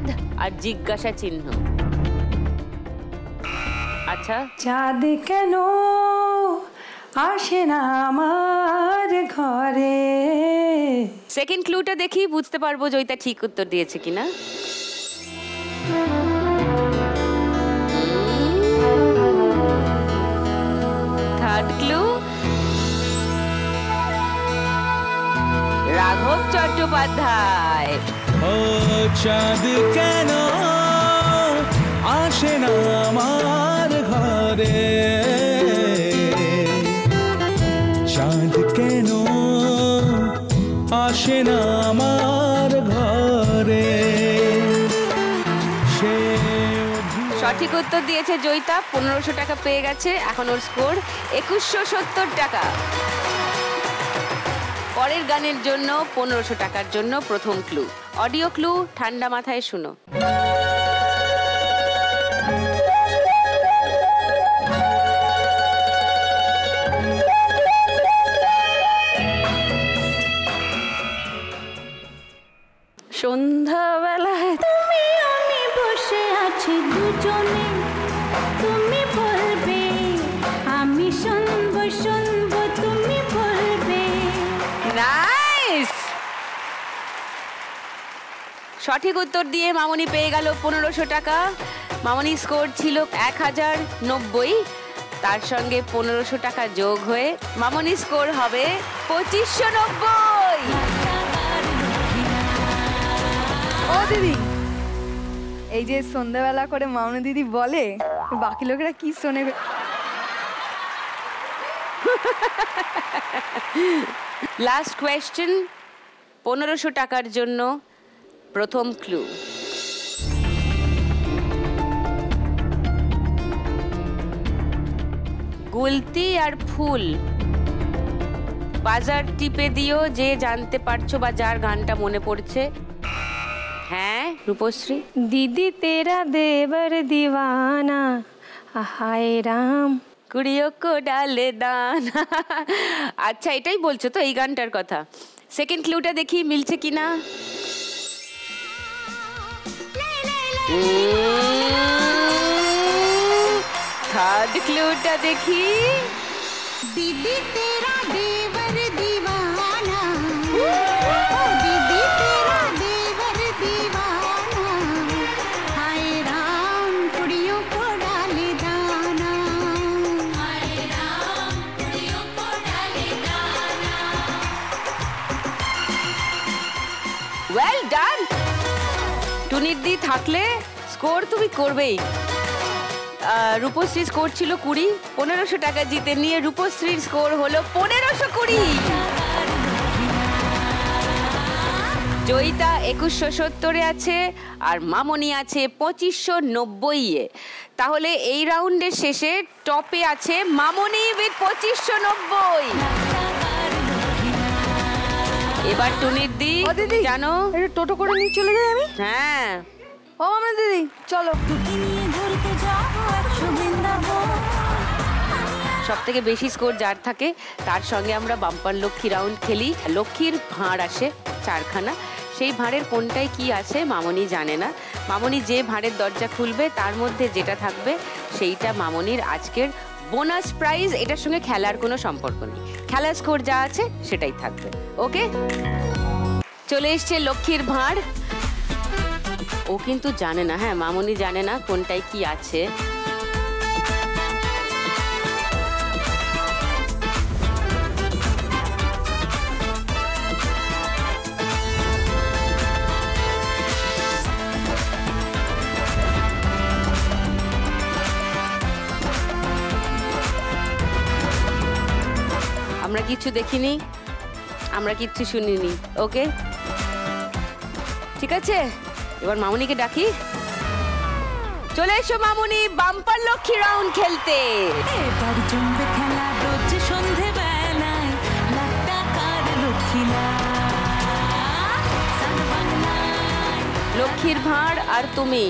চাঁদ আর জিজ্ঞাসা চিহ্ন। আচ্ছা, চাঁদ কেন আসে না আমার ঘরে? সেকেন্ড ক্লুটা দেখি বুঝতে পারবো জয়িতা ঠিক উত্তর দিয়েছে কিনা। থার্ড ক্লু, রাঘব চট্টোপাধ্যায়। ও চাঁদ কেন আসে না আমার ঘরে, চাঁদ কেন আসে না আমার ঘরে। সঠিক উত্তর দিয়েছে জয়িতা, 1500 টাকা পেয়ে গেছে। এখন ওর স্কোর 2170 টাকা। পরের গানের জন্য 1500 টাকার জন্য প্রথম ক্লু, অডিও ক্লু, ঠান্ডা মাথায় শুনো। সন্ধ্যাবেলায় তুমি আমি বসে আছি দুজনে, তুমি বলবে আমি শুনবো শুনবো, তুমি বলবে। নাইস! সঠিক উত্তর দিয়ে মামনি পেয়ে গেল 1500 টাকা। মামনি স্কোর ছিল 1090, তার সঙ্গে 1500 টাকা যোগ হয়ে মামনি স্কোর হবে 2590। ও দিদি, এই যে সন্ধ্যাবেলা করে মামনি দিদি বলে, বাকি লোকেরা কি শোনে? লাস্ট কোয়েশ্চেন, 1500 টাকার জন্য প্রথম ক্লু। গুলতি আর ফুল, বাজার টিপে দিও যে জানতে পারছো বা যার গানটা মনে পড়ছে। হ্যাঁ রূপশ্রী। दीदी तेरा देवर दीवाना, हाय राम, কুড়িও কো ডালে দানা। আচ্ছা, এটাই বলছো তো, এই গানটার কথা। সেকেন্ড ক্লুটা দেখি মিলছে কিনা। থার্ড ক্লুটা দেখি। दीदी तेरा देवर दीवाना, दीदी तेरा देवर दीवाना, हाय राम कुड़ियों को डाले दाना, हाय राम कुड़ियों को डाले दाना। Well done. টুনির দি থাকলে স্কোর তুমি করবেই। রূপশ্রী স্কোর ছিল 20, 1500 টাকা জিতে নিয়ে রূপশ্রীর স্কোর হলো 1520। জয়িতা 2170 আছে আর মামনি আছে 2590-এ। তাহলে এই রাউন্ডের শেষে টপে আছে মামনি উইথ 2590। এবার টুনির দি, দিদি জানো একটু টোটো করে নিয়ে চলে যাই আমি। হ্যাঁ, ও মামনি দিদি চলো। সব থেকে বেশি স্কোর যার থাকে তার সঙ্গে আমরা বাম্পার লক্ষ্মী রাউন্ড খেলি। লক্ষ্মীর ভাঁড় আসে 4খানা, সেই ভাঁড়ের কোনটায় কি আছে মামনি জানে না। মামনি যে ভাঁড়ের দরজা খুলবে তার মধ্যে যেটা থাকবে সেইটা মামনির আজকের বোনাস প্রাইজ। এটার সঙ্গে খেলার কোনো সম্পর্ক নেই, খেলার স্কোর যা আছে সেটাই থাকবে। ওকে, চলে এসছে লক্ষ্মীর ভাঁড়। ও কিন্তু জানে না, হ্যাঁ মামনি জানে না কোনটায় কি আছে। আমরা কিচ্ছু দেখিনি, আমরা কিচ্ছু শুনিনি। ওকে ঠিক আছে, এবার মামুনিকে ডাকি। চলে এসো মামুনি, বাম্পার লক্ষ্মী রাউন্ড খেলতে। এবার জমবে খেলা রোজ সন্ধে বেলায়, লাখ টাকার লক্ষ্মী লক্ষ্মীর ভাঁড় আর তুমি,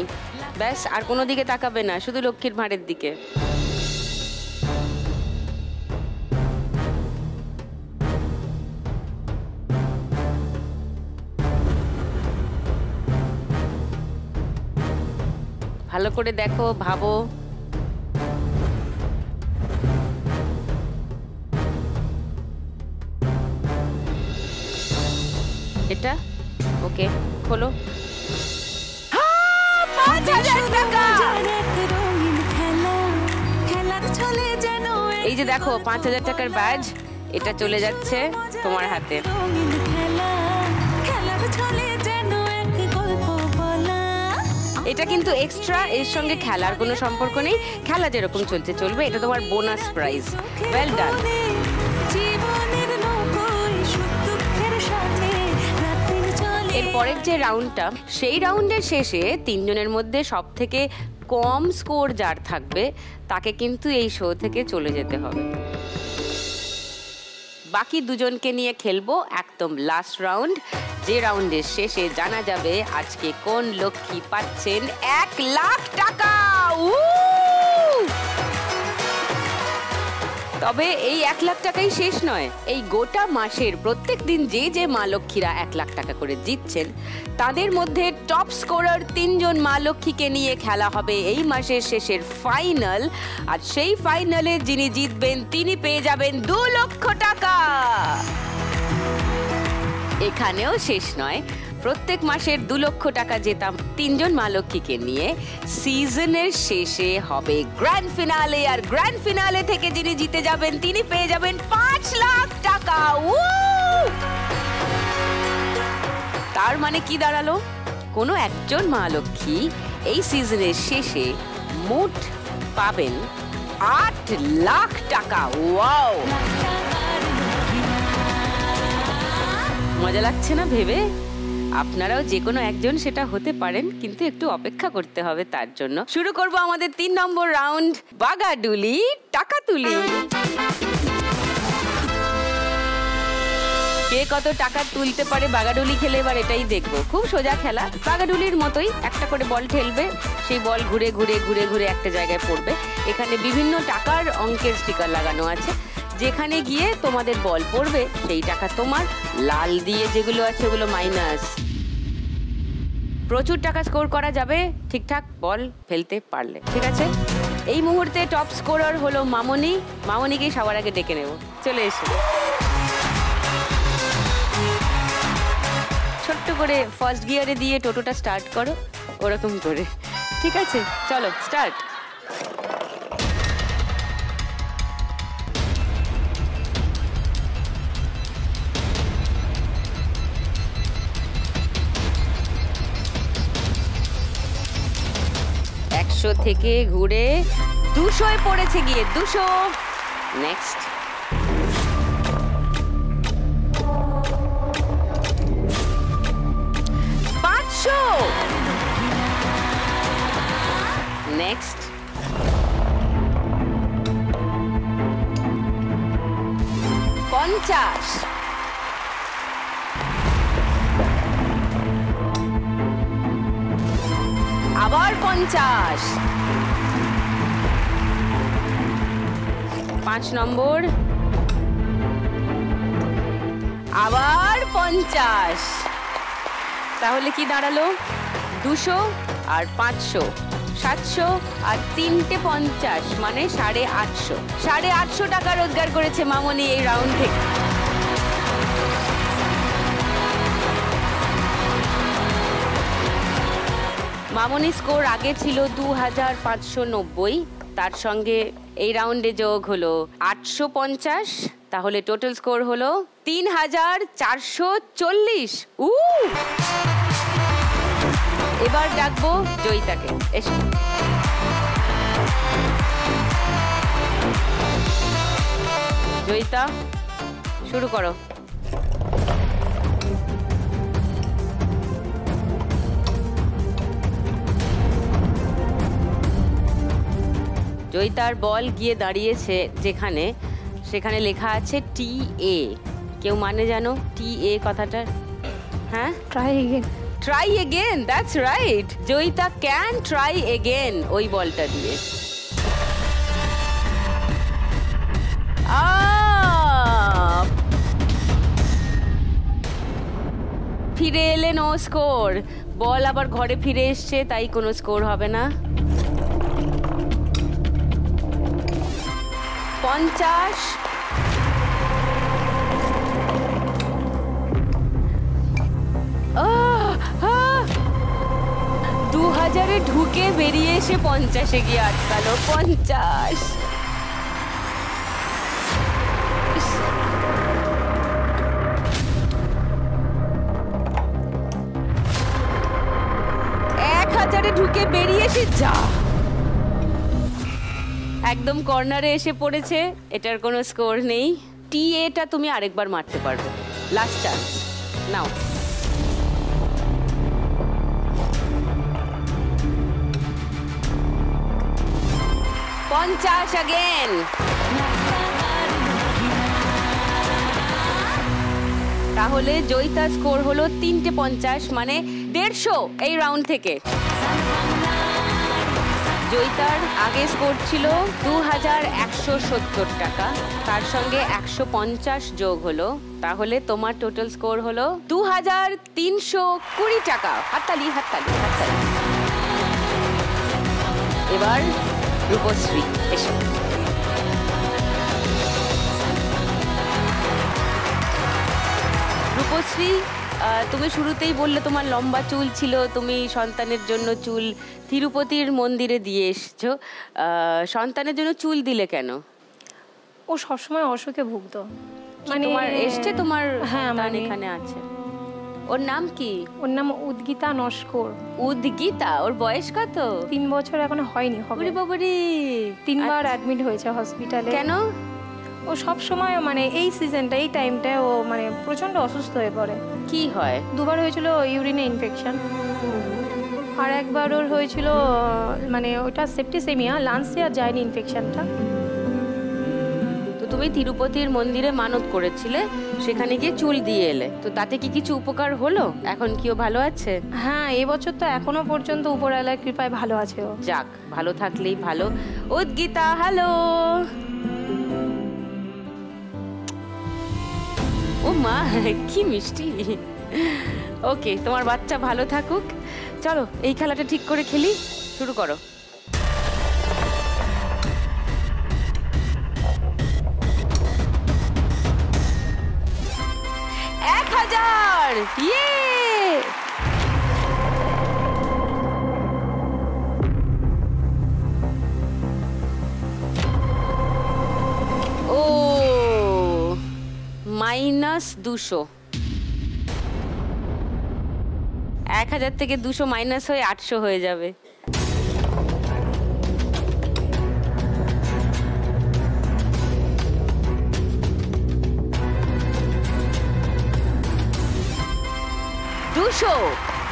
ব্যাস আর কোনো দিকে তাকাবে না, শুধু লক্ষ্মীর ভাঁড়ের দিকে। ভালো করে দেখো, ভাবো। এটা ওকে, খোলো। 5,000 টাকা। এই যে দেখো 5,000 টাকার ব্যাজ, এটা চলে যাচ্ছে তোমার হাতে। এটা কিন্তু এক্সট্রা, এর সঙ্গে খেলার কোনো সম্পর্ক নেই। খেলা যেরকম চলছে চলবে, এটা তোমার বোনাস প্রাইজ। Well done. এর পরের যে রাউন্ডটা, সেই রাউন্ডের শেষে 3 জনের মধ্যে সব থেকে কম স্কোর যার থাকবে তাকে কিন্তু এই শো থেকে চলে যেতে হবে। বাকি 2 জনকে নিয়ে খেলবো একদম লাস্ট রাউন্ড, যে রাউন্ডের শেষে জানা যাবে আজকে কোন লক্ষ্মী পাচ্ছেন 1 লাখ টাকা। তবে এই 1 লাখ টাকাই শেষ নয়, এই গোটা মাসের প্রত্যেক দিন যে যে মা লক্ষ্মীরা 1 লাখ টাকা করে জিতছেন, তাদের মধ্যে টপ স্কোরার 3 জন মা লক্ষ্মীকে নিয়ে খেলা হবে এই মাসের শেষের ফাইনাল। আর সেই ফাইনালে যিনি জিতবেন তিনি পেয়ে যাবেন 2 লক্ষ টাকা। এখানেও শেষ নয়, প্রত্যেক মাসের 2 লক্ষ টাকা জেতাম 3 জন মা লক্ষ্মীকে নিয়ে সিজনের শেষে হবে গ্র্যান্ড ফিনালে। আর গ্র্যান্ড ফিনালে থেকে যিনি জিতে যাবেন তিনি পেয়ে যাবেন 5 লাখ টাকা। তার মানে কি দাঁড়ালো? কোনো একজন মা লক্ষ্মী এই সিজনের শেষে মোট পাবেন 8 লাখ টাকা। ওয়াও, মজা লাগছে না ভেবে? আপনারাও যে কোনো একজন সেটা হতে পারেন, কিন্তু একটু অপেক্ষা করতে হবে তার জন্য। শুরু করব আমাদের 3 নম্বর রাউন্ড, বাগাডুলি টাকা তুলি। কে কত টাকা তুলতে পারে বাগাডুলি খেলে, এবার এটাই দেখবো। খুব সোজা খেলা, বাগাডুলির মতোই একটা করে বল ঠেলবে, সেই বল ঘুরে ঘুরে ঘুরে ঘুরে একটা জায়গায় পড়বে। এখানে বিভিন্ন টাকার অঙ্কের স্টিকার লাগানো আছে, যেখানে গিয়ে তোমাদের বল পড়বে সেই টাকা তোমার। লাল দিয়ে যেগুলো আছে ওগুলো মাইনাস। প্রচুর টাকা স্কোর করা যাবে ঠিকঠাক বল ফেলতে পারলে, ঠিক আছে? এই মুহূর্তে টপ স্কোরার হলো মামনি। মামনিকেই সবার আগে ডেকে নেব, চলে এসো। ছোট্ট করে ফার্স্ট গিয়ারে দিয়ে টোটোটা স্টার্ট করো, ওরকম করে, ঠিক আছে? চলো স্টার্ট। থেকে ঘুরে 200 পড়েছে গিয়ে, 200। নেক্সট, নেক্সট, 50, আবার 50, 5 নম্বর, আবার 50। তাহলে কি দাঁড়ালো? 200 আর 500, 700 আর 3টে 50, মানে 850। 850 টাকা রোজগার করেছে মামনি এই রাউন্ড থেকে। মামনি স্কোর আগে ছিল 2590, তার সঙ্গে এই রাউন্ডে যোগ হলো 850, তাহলে টোটাল স্কোর হলো 3440। এবার ডাকবো জয়িতাকে, এসো। জয়িতা, শুরু করো। জয়িতার বল গিয়ে দাঁড়িয়েছে যেখানে, সেখানে লেখা আছে TA। কেউ মানে জানো TA কথাটার? হ্যাঁ, try again. Try again, that's right. Joyita can try again ওই বলটা দিয়ে। ফিরে এলে নো স্কোর। বল আবার ঘরে ফিরে এসছে, তাই কোনো স্কোর হবে না। 50, 2000-এ ঢুকে বেরিয়ে এসে 50-এ গিয়ে আটকালো। 50। ঢুকে বেরিয়ে এসে যা একদম কর্নারে এসে পড়েছে। এটার কোনো স্কোর নেই। টা তুমি আরেকবার মারতে পারবে, লাস্ট চান্স নাও। $50 again। তাহলে জয়িতা স্কোর হলো 350, মানে 150 এই রাউন্ড থেকে। জয়িতার আগে স্কোর ছিল 2170 টাকা, তার সঙ্গে 150 যোগ হলো, তাহলে তোমার টোটাল স্কোর হলো 2320 টাকা। হাততালি হাততালি হাততালি। এবার রূপশ্রী এসো। রূপশ্রী, তুমি শুরুতেই বললে তোমার লম্বা চুল ছিল, তুমি সন্তানের জন্য চুল তিরুপতির মন্দিরে দিয়ে এসছো। সন্তানের জন্য চুল দিলে কেন? ও সবসময় অসুখে ভুগতো। মানে তোমার এসছে তোমার হ্যাঁ সন্তান এখানে আছে। ওর নাম কি? ওর নাম উদ্গীতা নস্কর। উদ্গীতা। ওর বয়স কত? 3 বছর এখনো হয়নি, হবে। ওরে বাবারে, 3 বার অ্যাডমিট হয়েছে হসপিটালে। কেন? ও সব সময় মানে এই সিজনটা, এই টাইমটা ও মানে প্রচন্ড অসুস্থ হয়ে পড়ে। কি হয়? 2 বার হয়েছিল ইউরিনে ইনফেকশন, আর একবার ওর হয়েছিল মানে ওটা সেপ্টিসেমিয়া, লাংসে আর যায়নি ইনফেকশনটা। তো তুমি তিরুপতির মন্দিরে মানত করেছিলে, সেখানে গিয়ে চুল দিয়ে এলে, তো তাতে কি কিছু উপকার হলো? এখন কি ও ভালো আছে? হ্যাঁ, এবছর তো এখনো পর্যন্ত উপরওয়ালার কৃপায় ভালো আছে ও। যাক, ভালো থাকলেই ভালো। উদ্গীতা, হ্যালো। ও মা, কি মিষ্টি। ওকে, তোমার বাচ্চা ভালো থাকুক। চলো এই খেলাটা ঠিক করে খেলি, শুরু করো। $1000। ইয়ে! ও -200। 1000 থেকে 200 মাইনাস হয়ে 800 হয়ে যাবে।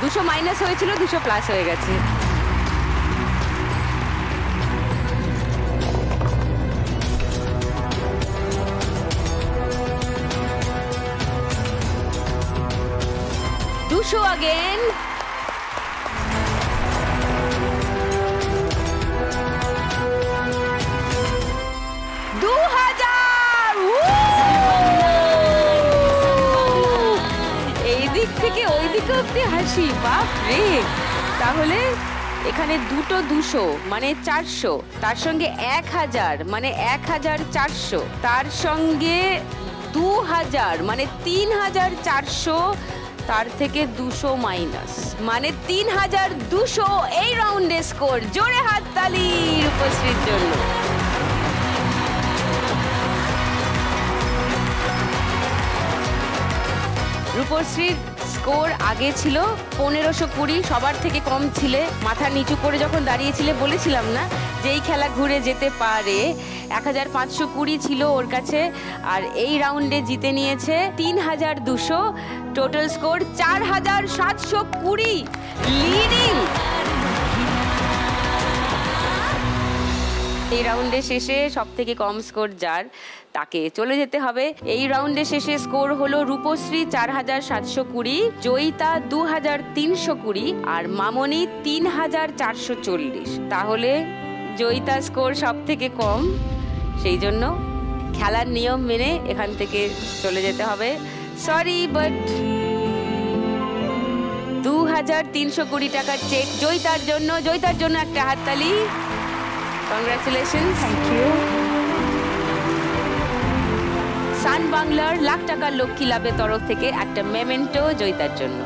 দুশো মাইনাস হয়েছিল, 200 প্লাস হয়ে গেছে। again। এই দিক থেকে ওই দিকে অব্দি হাসি, বাপ রে। তাহলে এখানে দুটো 200 মানে 400, তার সঙ্গে 1000 মানে 1400, তার সঙ্গে 2000 মানে 3400, তার থেকে 200 মাইনাস মানে 3200। এই রাউন্ডে স্কোর। জোরে হাততালি রূপশ্রীর জন্য। রূপশ্রীর স্কোর আগে ছিল 1520, সবার থেকে কম ছিলে। মাথা নিচু করে যখন দাঁড়িয়েছিলে বলেছিলাম না যে এই খেলা ঘুরে যেতে পারে। 1520 ছিল ওর কাছে, আর এই রাউন্ডে জিতে নিয়েছে 3200। Total score 4720, leading. এই রাউন্ডের শেষে সব থেকে কম স্কোর যার, তাকে চলে যেতে হবে। এই রাউন্ডের শেষে স্কোর হলো রূপশ্রী 4720, জয়িতা 2320 আর মামনি 3440। তাহলে জয়িতা স্কোর সব থেকে কম, সেই জন্য খেলার নিয়ম মেনে এখান থেকে চলে যেতে হবে। সরি, বাট 2320 টাকার চেক জয়িতার জন্য। জয়িতার জন্য একটা হাততালি। কংগ্রাচুলেশনস। Thank you. সান বাংলার লাখ টাকার লক্ষ্মী লাভের তরফ থেকে একটা মেমেন্টো জয়িতার জন্য।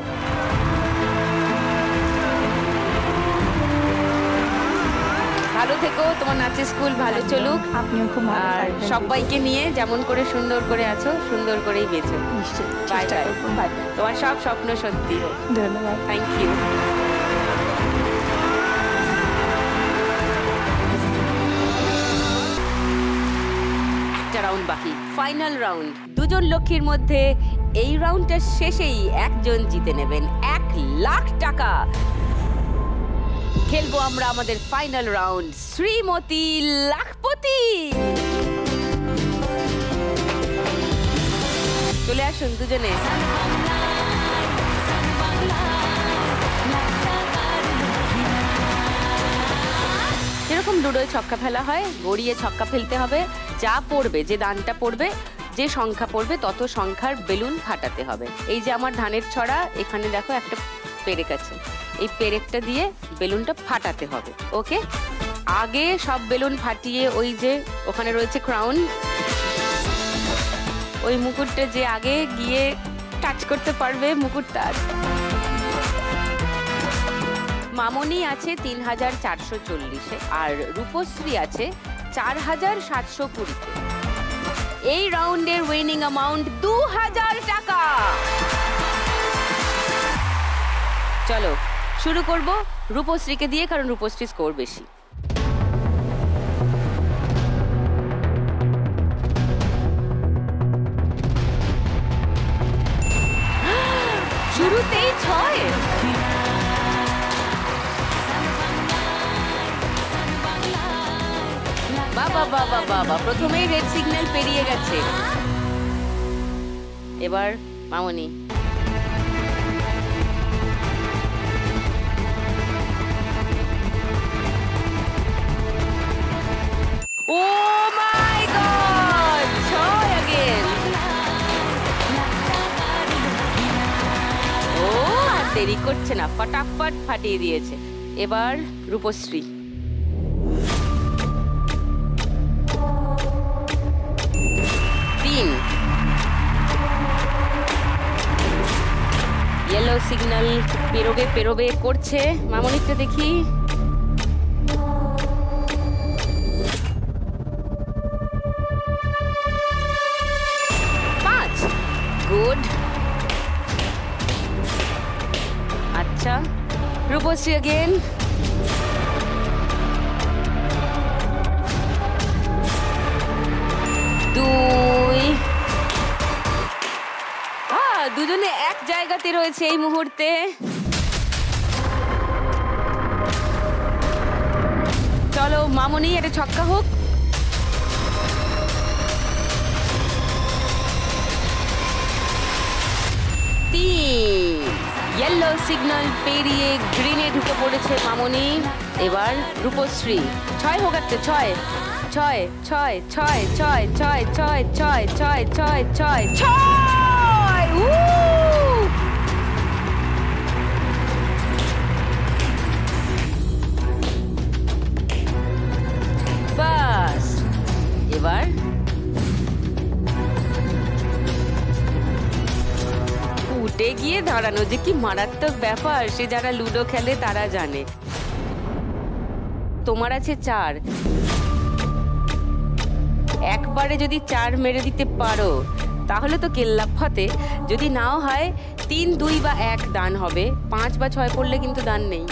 ভালো থেকো, তোমার নাচের স্কুল ভালো চলুক। আপনিও খুব ভালো আর থাকবেন। সবাইকে নিয়ে যেমন করে সুন্দর করে আছো, সুন্দর করেই বেঁচো। নিশ্চয়ই বাই চেষ্টা বাই। করবো। বাই। তোমার সব স্বপ্ন সত্যি হোক। ধন্যবাদ। Thank you. একটা রাউন্ড বাকি, ফাইনাল রাউন্ড। দুজন লক্ষ্মীর মধ্যে এই রাউন্ডটার শেষেই একজন জিতে নেবেন 1 লাখ টাকা। খেলবো আমরা আমাদের ফাইনাল রাউন্ড, শ্রীমতী লাখপতি। চলে আসুন দুজনে। যেরকম লুডোয় ছক্কা ফেলা হয়, গড়িয়ে ছক্কা ফেলতে হবে। যা পড়বে, যে দানটা পড়বে, যে সংখ্যা পড়বে, তত সংখ্যার বেলুন ফাটাতে হবে। এই যে আমার ধানের ছড়া, এখানে দেখো একটা পেরেক আছে, এই পেরেকটা দিয়ে বেলুনটা ফাটাতে হবে। ওকে, আগে সব বেলুন ফাটিয়ে ওই যে ওখানে রয়েছে ক্রাউন, ওই মুকুটটা যে আগে গিয়ে টাচ করতে পারবে মুকুটটা। মামনি আছে 3440-এ আর রূপশ্রী আছে 4720-তে। এই রাউন্ডের উইনিং অ্যামাউন্ট 2000 টাকা। চলো শুরু করব রূপশ্রীকে দিয়ে, কারণ রূপশ্রী স্কোর বেশি। শুরুতেই 6। বাবা বাবা বাবা, প্রথমেই রেড সিগন্যাল পেরিয়ে গেছে। এবার মামনি। ও মাই গড, 6 अगेन। ও আর দেরি করছে না, ফটাফট ফাটিয়ে দিয়েছে। এবার রূপশ্রী। ইয়েলো সিগন্যাল পেরোবে পেরোবে করছে। মামনিটা দেখি। 5। গুড। আচ্ছা, রূপশ্রী अगेन। 2। দুজনে এক জায়গাতে রয়েছে এই মুহূর্তে। চলো মামনি, একটা ছক্কা হোক। 3। ইয়েলো সিগন্যাল পেরিয়ে গ্রিনে ঢুকে পড়েছে মামনি। এবার রূপশ্রী। 6 হোক একটা। 6 6 6 6 6 6 6 6 6 6 6 6। বাস, এবার উঠে গিয়ে দাঁড়ানো যে কি মারাত্মক ব্যাপার, সে যারা লুডো খেলে তারা জানে। তোমার আছে 4। একবারে যদি 4 মেরে দিতে পারো তাহলে তো কেল্লা ফতে। যদি নাও হয় 3, 2 বা 1 দান হবে। 5 বা 6 পড়লে কিন্তু দান নেই।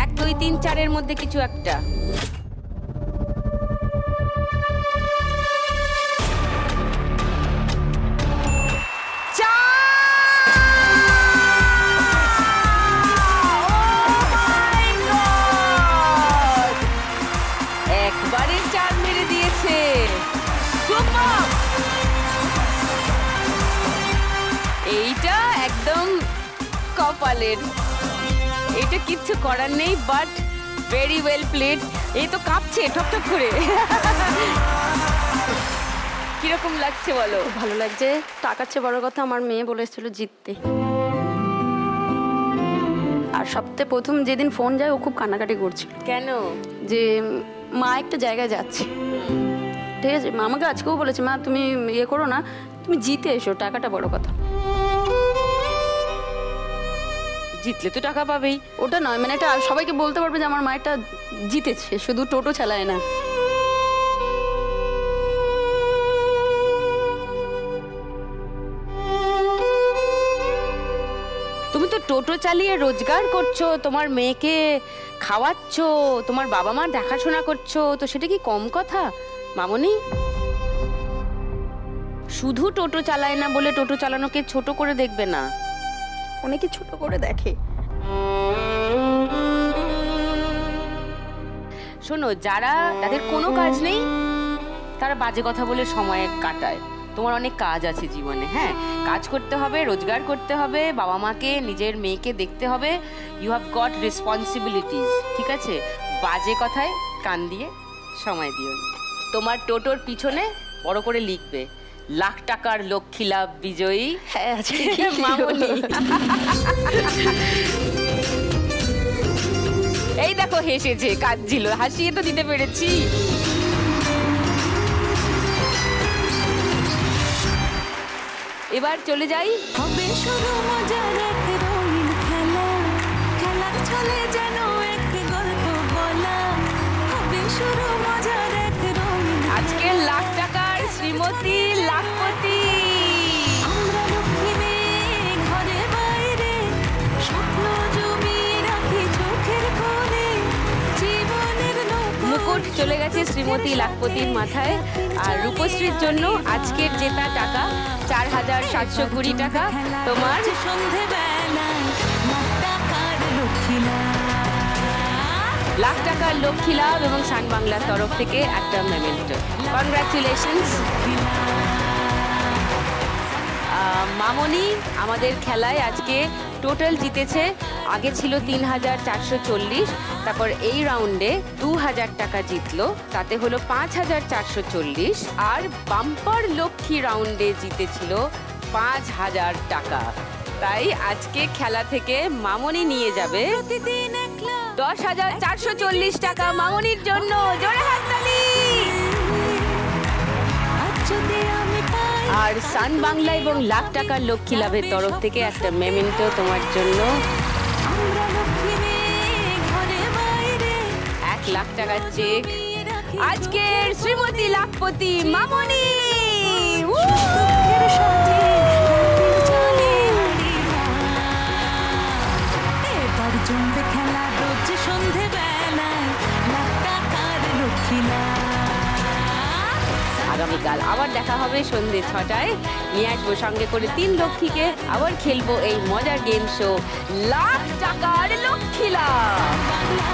1, 2, 3, 4-এর মধ্যে কিছু একটা। একবারে 4 মেরে দিয়েছে। সুপার! এইটা একদম কপালের, এটা কিচ্ছু করার নেই, বাট ভেরি ওয়েল প্লেড। এই তো কাঁপছে ঠকঠক করে। কিরকম লাগছে বলো? ভালো লাগছে। টাকার চেয়ে বড় কথা, আমার মেয়ে বলেছিল জিততে। আর সবথেকে প্রথম যেদিন ফোন যায়, ও খুব কান্নাকাটি করছিল। কেন? যে মা একটা জায়গায় যাচ্ছে, ঠিক আছে, মা আমাকে আজকেও বলেছে, মা তুমি ইয়ে করো না, তুমি জিতে এসো, টাকাটা বড় কথা। জিতলে তো টাকা পাবেই। ওটা নয়, মানে এটা সবাইকে বলতে পারবে যে আমার মায়েরটা জিতেছে, শুধু টোটো চালায় না। তুমি তো টোটো চালিয়ে রোজগার করছো, তোমার মেয়েকে খাওয়াচ্ছো, তোমার বাবা মার দেখাশোনা করছো, তো সেটা কি কম কথা মামনি? শুধু টোটো চালায় না বলে টোটো চালানোকে ছোট করে দেখবে না। অনেকে ছোট করে দেখে। শোনো, যারা তাদের কোনো কাজ নেই তারা বাজে কথা বলে সময় কাটায়। তোমার অনেক কাজ আছে জীবনে, হ্যাঁ, কাজ করতে হবে, রোজগার করতে হবে, বাবা মাকে নিজের মেয়েকে দেখতে হবে। ইউ হ্যাভ গট রেসপন্সিবিলিটিস, ঠিক আছে? বাজে কথায় কান দিয়ে সময় দিও। তোমার টোটোর পিছনে বড় করে লিখবে, লাখ টাকার লক্ষ্মী লাভ বিজয়ী। হ্যাঁ, আজকে মামনি। এই দেখো হেসেছে, কাঁদছিল, হাসিয়ে তো দিতে পেরেছি। এবার চলে যাই। হবে শুরু মজার এক রঙিন খেলা, খেলার ছলে যেন এক গল্প বলা। হবে শুরু মজার এক রঙিন, আজকে লাখ টাকার শ্রীমতী লাখপতি। আমরা লক্ষ্মী মেয়ে ঘরে বাইরে, স্বপ্ন জমি রাখি চোখের কোণে, জীবনের মুকুট চলে গেছে শ্রীমতী লাখপতির মাথায়। আর রূপশ্রীর জন্য আজকের জেতা টাকা 4,720 টাকা তোমার। সন্ধেবেলায় লাখ টাকার লক্ষ্মী লাভ। লাখ টাকার লক্ষ্মী লাভ এবং সান বাংলার তরফ থেকে একটা মেমেন্টো। কনগ্রাচুলেশনস মামনি। আমাদের খেলায় আজকে টোটাল জিতেছে, আগে ছিল 3,440, তারপর এই রাউন্ডে 2,000 টাকা জিতলো, তাতে হলো 5,440। আর বাম্পার লক্ষ্মী রাউন্ডে জিতেছিল 5,000 টাকা। তাই আজকে খেলা থেকে মামনি নিয়ে যাবে প্রতিদিন একলা 10,440 টাকা। মামনির জন্য জোরে হাততালি। আজ যদি আমি পাই, আর সান বাংলা এবং লাখ টাকার লক্ষ্মী লাভের তরফ থেকে একটা মেমেন্টো তোমার জন্য। আমরা লক্ষ্মী মেয়ে ঘরে বাইরে, 1 লাখ টাকার চেক আজকের শ্রীমতী লাখপতি মামনি। দুঃখের সাথে রাতের জলে হারিবা। এবার জমবে খেলা রোজ সন্ধেবেলায়, লাখ টাকার লক্ষ্মী লাভ। আগামীকাল আবার দেখা হবে সন্ধ্যে 6টায়। নিয়ে আসবো সঙ্গে করে 3 লক্ষ্মীকে, আবার খেলবো এই মজার গেম শো লাখ টাকার লক্ষ্মী লাভ। বাংলা